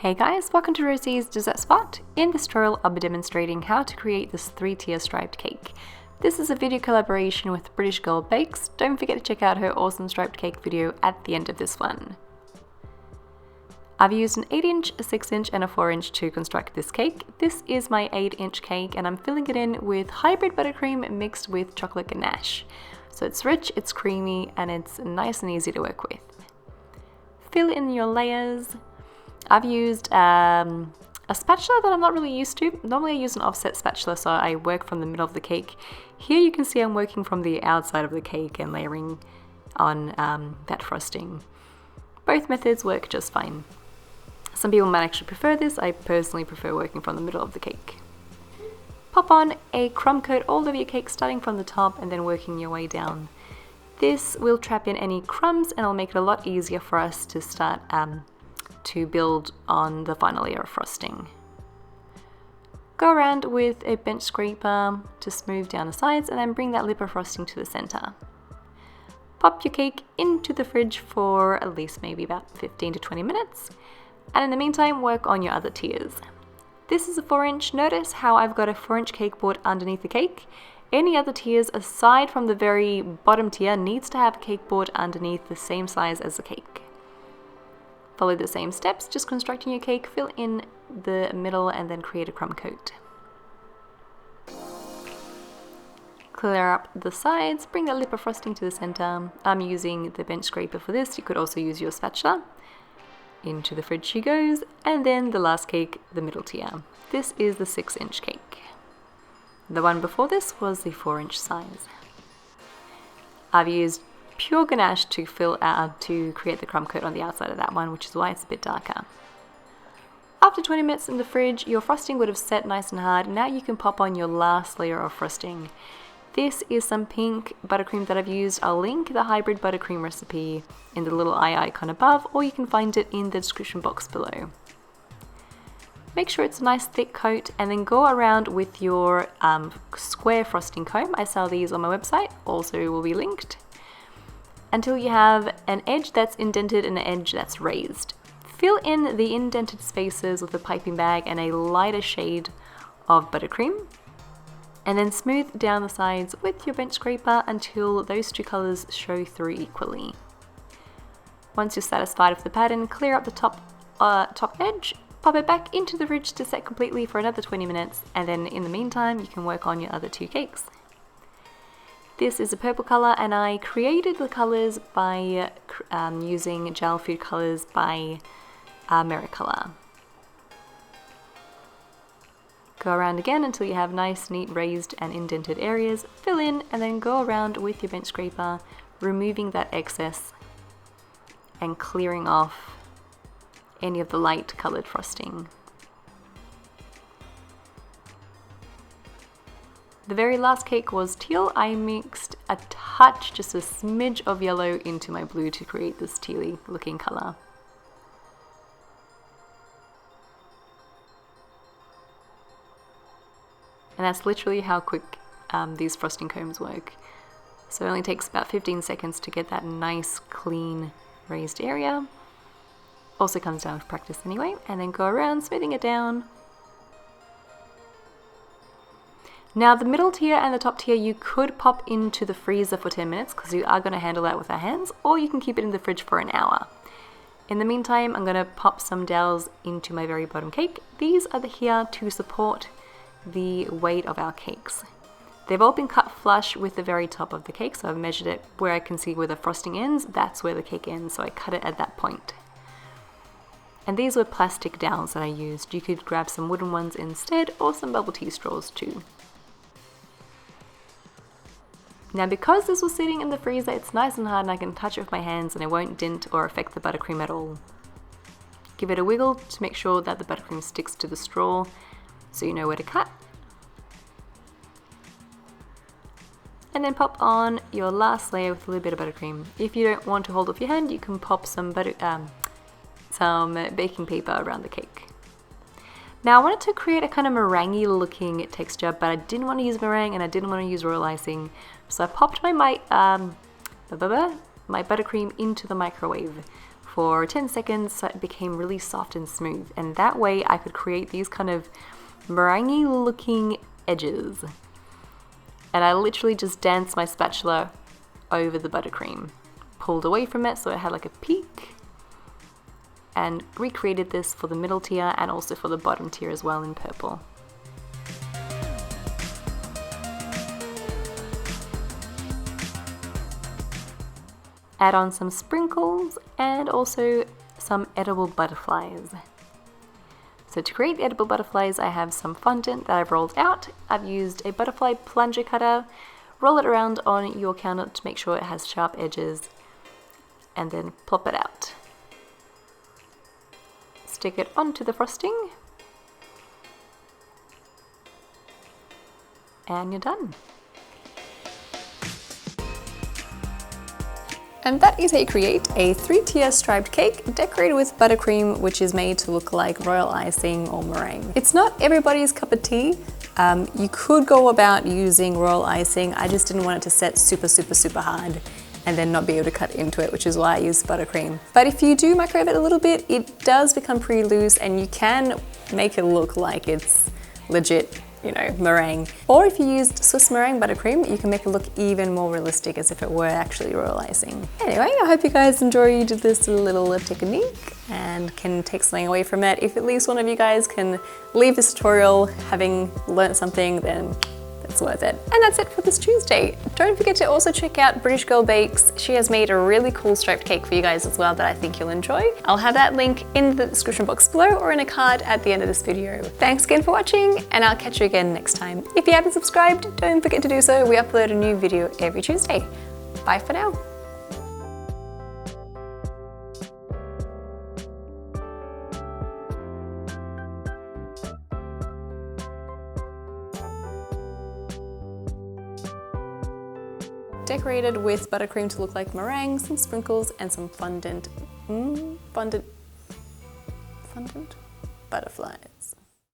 Hey guys, welcome to Rosie's Dessert Spot. In this tutorial I'll be demonstrating how to create this 3-tier striped cake. This is a video collaboration with British girl Bakes. Don't forget to check out her awesome striped cake video at the end of this one. I've used an 8-inch, a 6-inch and a 4-inch to construct this cake. This is my 8-inch cake and I'm filling it in with hybrid buttercream mixed with chocolate ganache. So it's rich, it's creamy and it's nice and easy to work with. Fill in your layers. I've used a spatula that I'm not really used to. Normally I use an offset spatula, so I work from the middle of the cake. Here you can see I'm working from the outside of the cake and layering on that frosting. Both methods work just fine. Some people might actually prefer this. I personally prefer working from the middle of the cake. Pop on a crumb coat all over your cake, starting from the top and then working your way down. This will trap in any crumbs and it'll make it a lot easier for us to start to build on the final layer of frosting. Go around with a bench scraper to smooth down the sides and then bring that lip of frosting to the center. Pop your cake into the fridge for at least maybe about 15 to 20 minutes. And in the meantime, work on your other tiers. This is a 4-inch. Notice how I've got a 4-inch cake board underneath the cake. Any other tiers aside from the very bottom tier needs to have a cake board underneath the same size as the cake. Follow the same steps, just constructing your cake, fill in the middle and then create a crumb coat. Clear up the sides, bring that lip of frosting to the center. I'm using the bench scraper for this. You could also use your spatula. Into the fridge she goes, and then the last cake, the middle tier. This is the 6-inch cake. The one before this was the 4-inch size. I've used pure ganache to fill out to create the crumb coat on the outside of that one, which is why it's a bit darker. After 20 minutes in the fridge, your frosting would have set nice and hard. Now you can pop on your last layer of frosting. This is some pink buttercream that I've used. I'll link the hybrid buttercream recipe in the little eye icon above, or you can find it in the description box below. Make sure it's a nice thick coat and then go around with your square frosting comb. I sell these on my website, also will be linked, until you have an edge that's indented and an edge that's raised. Fill in the indented spaces with a piping bag and a lighter shade of buttercream, and then smooth down the sides with your bench scraper until those two colors show through equally. Once you're satisfied with the pattern, clear up the top edge, pop it back into the fridge to set completely for another 20 minutes, and then in the meantime you can work on your other two cakes. This is a purple color and I created the colors by using gel food colors by Mericolor. Go around again until you have nice, neat, raised and indented areas. Fill in and then go around with your bench scraper, removing that excess and clearing off any of the light colored frosting. The very last cake was teal. I mixed a touch, just a smidge of yellow into my blue to create this tealy looking color. And that's literally how quick these frosting combs work. So it only takes about 15 seconds to get that nice, clean, raised area. Also comes down with practice anyway. And then go around, smoothing it down. Now the middle tier and the top tier you could pop into the freezer for 10 minutes because you are going to handle that with our hands, or you can keep it in the fridge for an hour. In the meantime, I'm going to pop some dowels into my very bottom cake. These are here to support the weight of our cakes. They've all been cut flush with the very top of the cake, so I've measured it where I can see where the frosting ends, that's where the cake ends, so I cut it at that point. And these were plastic dowels that I used. You could grab some wooden ones instead, or some bubble tea straws too. Now because this was sitting in the freezer, it's nice and hard and I can touch it with my hands and it won't dent or affect the buttercream at all. Give it a wiggle to make sure that the buttercream sticks to the straw so you know where to cut. And then pop on your last layer with a little bit of buttercream. If you don't want to hold off your hand, you can pop some baking paper around the cake. Now I wanted to create a kind of meringue looking texture, but I didn't want to use meringue and I didn't want to use royal icing. So I popped my buttercream into the microwave for 10 seconds so it became really soft and smooth, and that way I could create these kind of meringue looking edges. And I literally just danced my spatula over the buttercream, pulled away from it so it had like a peak, and recreated this for the middle tier and also for the bottom tier as well in purple. Add on some sprinkles and also some edible butterflies. So to create the edible butterflies, I have some fondant that I've rolled out. I've used a butterfly plunger cutter. Roll it around on your counter to make sure it has sharp edges, and then plop it out. Stick it onto the frosting, and you're done. And that is how you create a 3-tier striped cake decorated with buttercream, which is made to look like royal icing or meringue. It's not everybody's cup of tea. You could go about using royal icing. I just didn't want it to set super hard and then not be able to cut into it, which is why I used buttercream. But if you do microwave it a little bit, it does become pretty loose and you can make it look like it's legit, you know, meringue. Or if you used Swiss meringue buttercream, you can make it look even more realistic as if it were actually royal icing. Anyway, I hope you guys enjoyed this little technique and can take something away from it. If at least one of you guys can leave this tutorial having learnt something, then it's worth it. And that's it for this Tuesday. Don't forget to also check out British Girl Bakes. She has made a really cool striped cake for you guys as well that I think you'll enjoy. I'll have that link in the description box below or in a card at the end of this video. Thanks again for watching, and I'll catch you again next time. If you haven't subscribed, don't forget to do so. We upload a new video every Tuesday. Bye for now. Decorated with buttercream to look like meringue, some sprinkles, and some fondant. Fondant butterflies.